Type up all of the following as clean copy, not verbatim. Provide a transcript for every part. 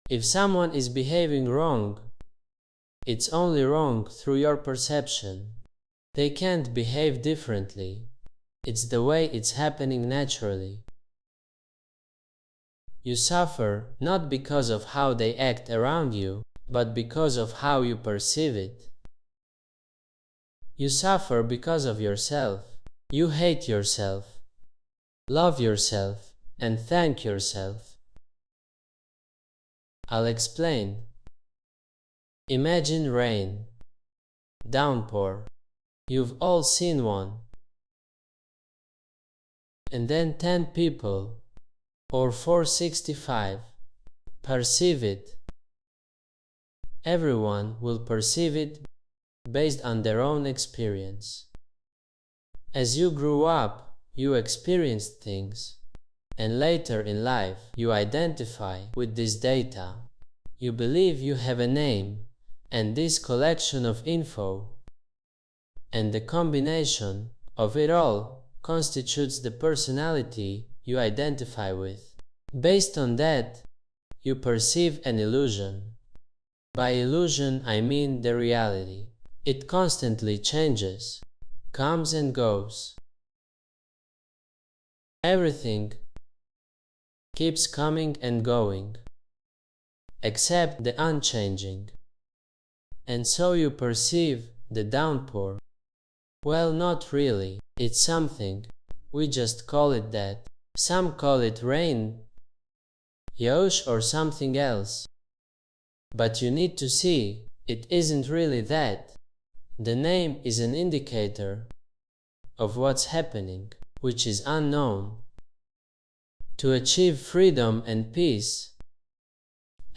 If someone is behaving wrong, it's only wrong through your perception. They can't behave differently. It's the way it's happening naturally. You suffer not because of how they act around you, but because of how you perceive it. You suffer because of yourself. You hate yourself, love yourself, and thank yourself. I'll explain. Imagine rain, downpour. You've all seen one. And then 10 people, or 465, perceive it. Everyone will perceive it based on their own experience. As you grew up, you experienced things, and later in life, you identify with this data. You believe you have a name, and this collection of info, and the combination of it all constitutes the personality you identify with. Based on that, you perceive an illusion. By illusion, I mean the reality. It constantly changes, comes and goes. Everything keeps coming and going, except the unchanging. And so you perceive the downpour. Well, not really. It's something. We just call it that. Some call it rain, Yosh, or something else. But you need to see, it isn't really that. The name is an indicator of what's happening, which is unknown. To achieve freedom and peace,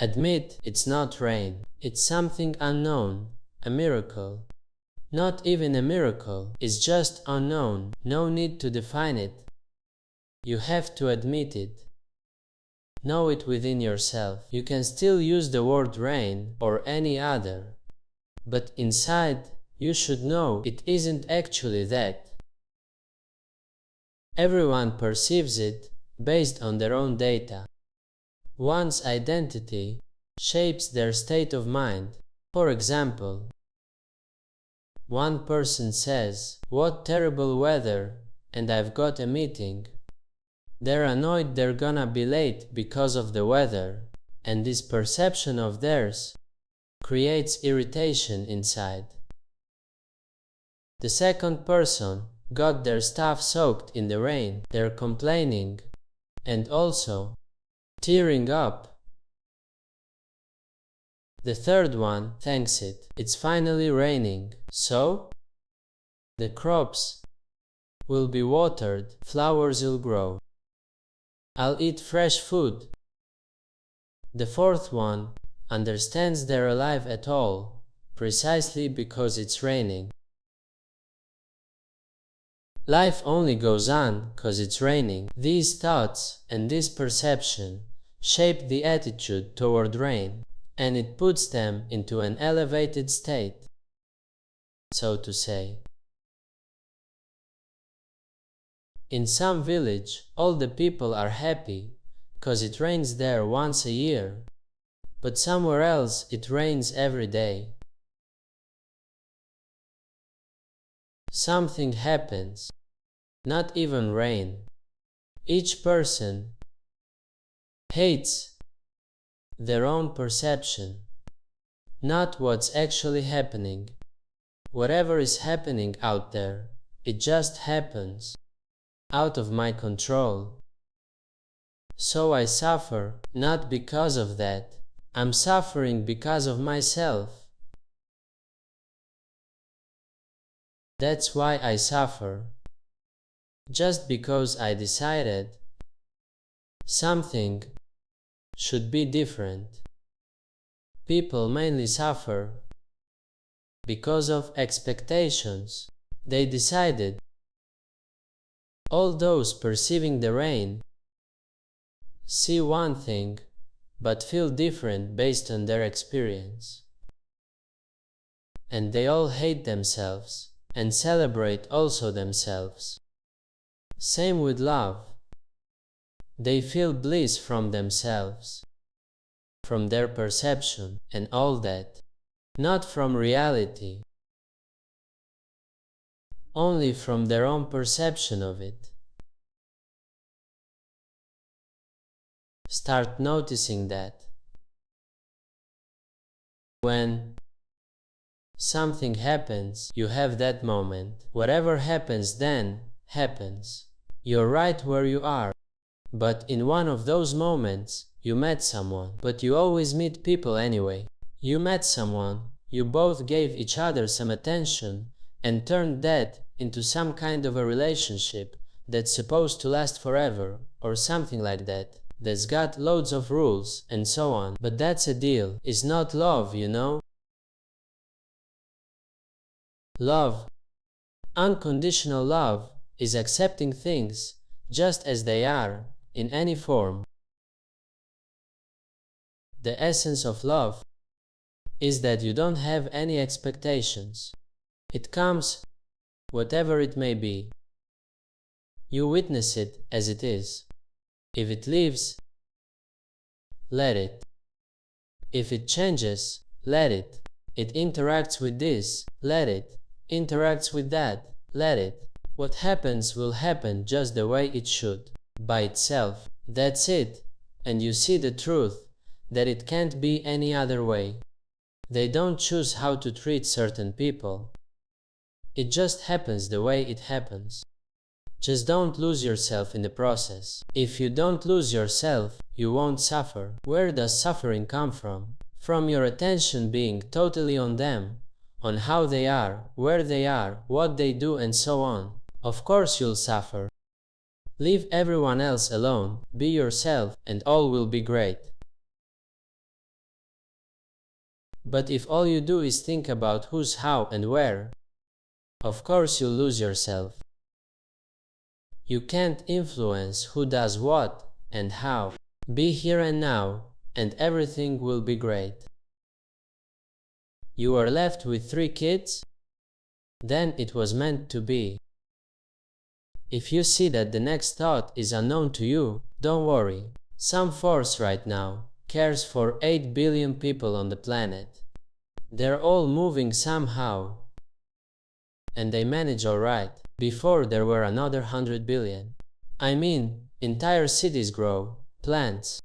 admit it's not rain. It's something unknown, a miracle. Not even a miracle, it's just unknown, no need to define it. You have to admit it. Know it within yourself. You can still use the word rain or any other, but inside you should know it isn't actually that. Everyone perceives it based on their own data. One's identity shapes their state of mind. For example, one person says, "What terrible weather, and I've got a meeting." They're annoyed they're gonna be late because of the weather, and this perception of theirs creates irritation inside. The second person got their stuff soaked in the rain. They're complaining and also tearing up. The third one thanks it. It's finally raining, so the crops will be watered, flowers will grow. I'll eat fresh food. The fourth one understands they're alive at all, precisely because it's raining. Life only goes on because it's raining. These thoughts and this perception shape the attitude toward rain, and it puts them into an elevated state, so to say. In some village, all the people are happy because it rains there once a year, but somewhere else it rains every day. Something happens, not even rain. Each person hates their own perception, not what's actually happening. Whatever is happening out there, it just happens, out of my control. So I suffer not because of that. I'm suffering because of myself. That's why I suffer. Just because I decided something should be different. People mainly suffer because of expectations. They decided. All those perceiving the rain see one thing, but feel different based on their experience. And they all hate themselves and celebrate also themselves. Same with love. They feel bliss from themselves, from their perception and all that, not from reality, only from their own perception of it. Start noticing that. When something happens, you have that moment. Whatever happens then happens. You're right where you are. But in one of those moments, you met someone. But you always meet people anyway. You met someone, you both gave each other some attention, and turned that into some kind of a relationship that's supposed to last forever, or something like that. That's got loads of rules, and so on. But that's a deal. It's not love, you know? Love, unconditional love, is accepting things just as they are, in any form. The essence of love is that you don't have any expectations. It comes, whatever it may be. You witness it as it is. If it leaves, let it. If it changes, let it. It interacts with this, let it. Interacts with that, let it. What happens will happen just the way it should, by itself. That's it. And you see the truth, that it can't be any other way. They don't choose how to treat certain people. It just happens the way it happens. Just don't lose yourself in the process. If you don't lose yourself, you won't suffer. Where does suffering come from? From your attention being totally on them, on how they are, where they are, what they do, and so on. Of course you'll suffer. Leave everyone else alone, be yourself, and all will be great. But if all you do is think about who's how and where, of course you'll lose yourself. You can't influence who does what and how. Be here and now, and everything will be great. You are left with 3 kids? Then it was meant to be. If you see that the next thought is unknown to you, don't worry. Some force right now cares for 8 billion people on the planet. They're all moving somehow. And they manage alright. Before there were another 100 billion. I mean, entire cities grow, plants.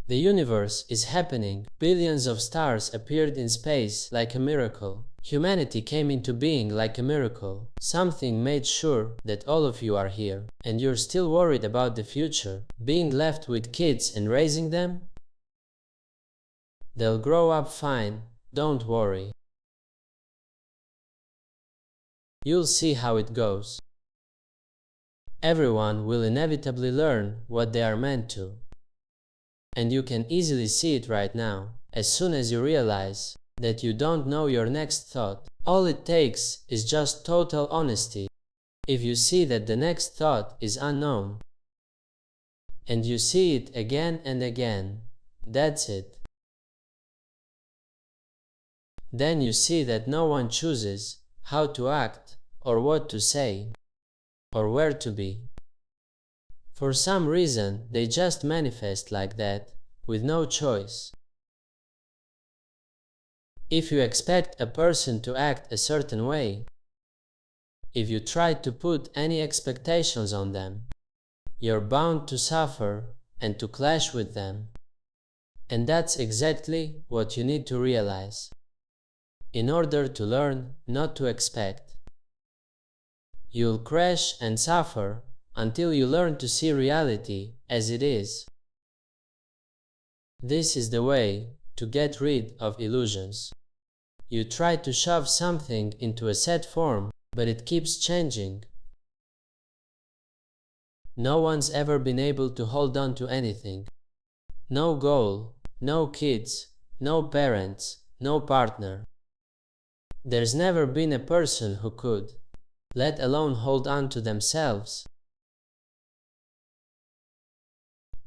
The universe is happening. Billions of stars appeared in space like a miracle. Humanity came into being like a miracle. Something made sure that all of you are here. And you're still worried about the future, being left with kids and raising them? They'll grow up fine, don't worry. You'll see how it goes. Everyone will inevitably learn what they are meant to. And you can easily see it right now, as soon as you realize that you don't know your next thought. All it takes is just total honesty. If you see that the next thought is unknown, and you see it again and again, that's it. Then you see that no one chooses how to act, or what to say, or where to be. For some reason, they just manifest like that, with no choice. If you expect a person to act a certain way, if you try to put any expectations on them, you're bound to suffer and to clash with them. And that's exactly what you need to realize, in order to learn not to expect. You'll crash and suffer until you learn to see reality as it is. This is the way to get rid of illusions. You try to shove something into a set form, but it keeps changing. No one's ever been able to hold on to anything. No goal, no kids, no parents, no partner. There's never been a person who could, let alone hold on to themselves.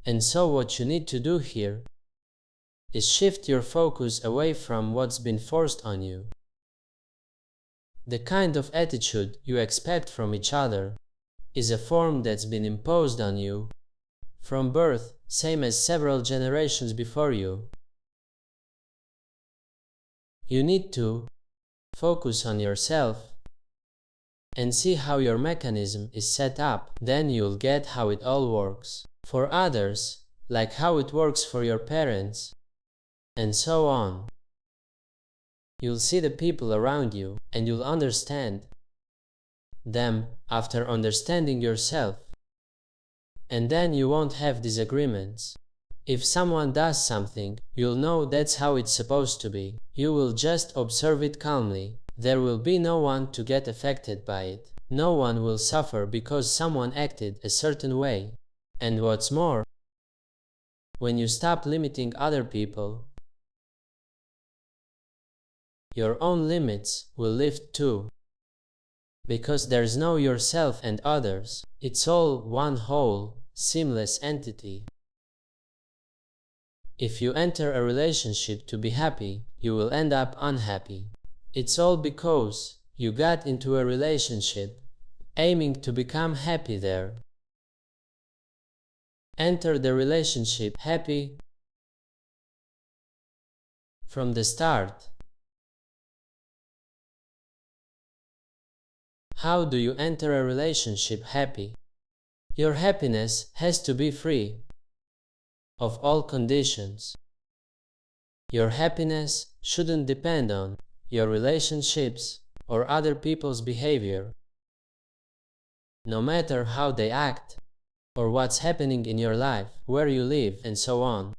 And so what you need to do here is shift your focus away from what's been forced on you. The kind of attitude you expect from each other is a form that's been imposed on you from birth, same as several generations before you. You need to focus on yourself and see how your mechanism is set up. Then you'll get how it all works for others, like how it works for your parents, and so on. You'll see the people around you and you'll understand them after understanding yourself. And then you won't have disagreements. If someone does something, you'll know that's how it's supposed to be. You will just observe it calmly. There will be no one to get affected by it. No one will suffer because someone acted a certain way. And what's more, when you stop limiting other people, your own limits will lift too. Because there's no yourself and others. It's all one whole, seamless entity. If you enter a relationship to be happy, you will end up unhappy. It's all because you got into a relationship aiming to become happy there. Enter the relationship happy from the start. How do you enter a relationship happy? Your happiness has to be free of all conditions. Your happiness shouldn't depend on your relationships or other people's behavior, no matter how they act or what's happening in your life, where you live, and so on.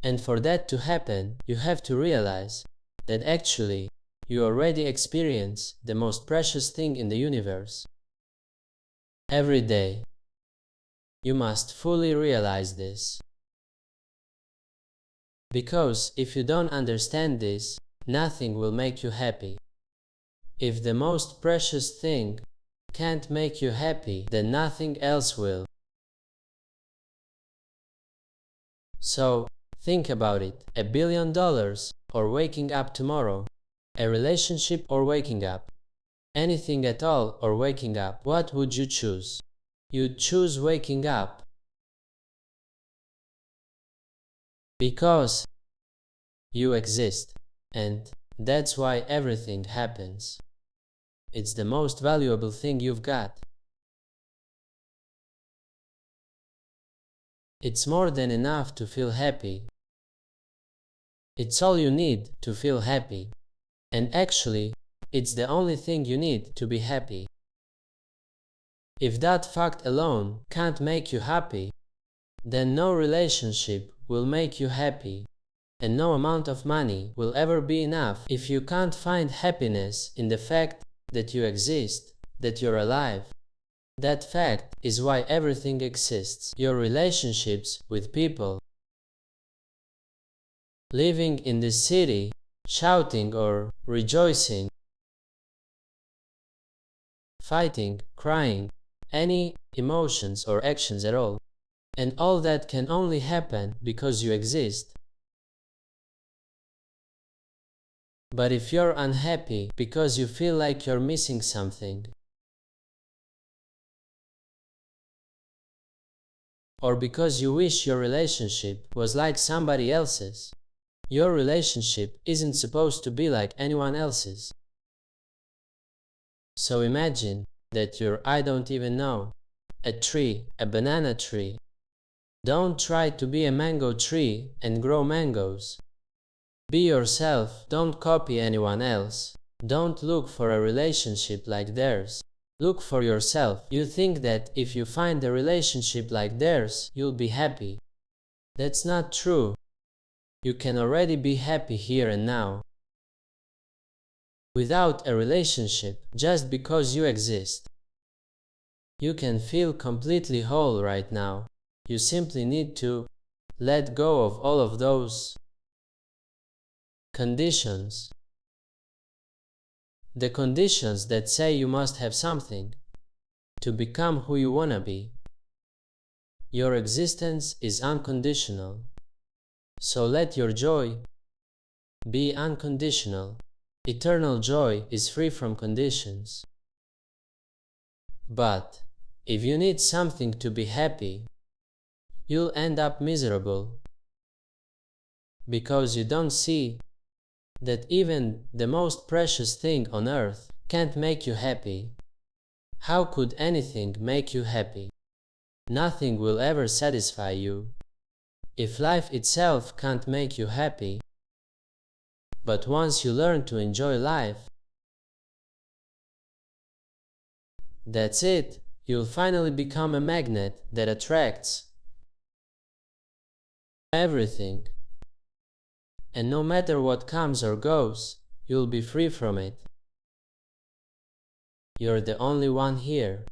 And for that to happen, you have to realize that actually you already experience the most precious thing in the universe. Every day, you must fully realize this. Because if you don't understand this, nothing will make you happy. If the most precious thing can't make you happy, then nothing else will. So, think about it. $1 billion or waking up tomorrow. A relationship or waking up. Anything at all or waking up. What would you choose? You'd choose waking up. Because you exist. And that's why everything happens. It's the most valuable thing you've got. It's more than enough to feel happy. It's all you need to feel happy. And actually, it's the only thing you need to be happy. If that fact alone can't make you happy, then no relationship will make you happy, and no amount of money will ever be enough if you can't find happiness in the fact that you exist, that you're alive. That fact is why everything exists. Your relationships with people. Living in this city, shouting or rejoicing, fighting, crying, any emotions or actions at all. And all that can only happen because you exist. But if you're unhappy because you feel like you're missing something, or because you wish your relationship was like somebody else's, your relationship isn't supposed to be like anyone else's. So imagine that you're, I don't even know, a tree, a banana tree. Don't try to be a mango tree and grow mangoes. Be yourself, don't copy anyone else. Don't look for a relationship like theirs. Look for yourself. You think that if you find a relationship like theirs, you'll be happy. That's not true. You can already be happy here and now. Without a relationship, just because you exist. You can feel completely whole right now. You simply need to let go of all of those conditions. The conditions that say you must have something to become who you wanna be. Your existence is unconditional. So let your joy be unconditional. Eternal joy is free from conditions. But if you need something to be happy, you'll end up miserable because you don't see that even the most precious thing on earth can't make you happy. How could anything make you happy? Nothing will ever satisfy you. If life itself can't make you happy, but once you learn to enjoy life, that's it, you'll finally become a magnet that attracts everything. And no matter what comes or goes, you'll be free from it. You're the only one here.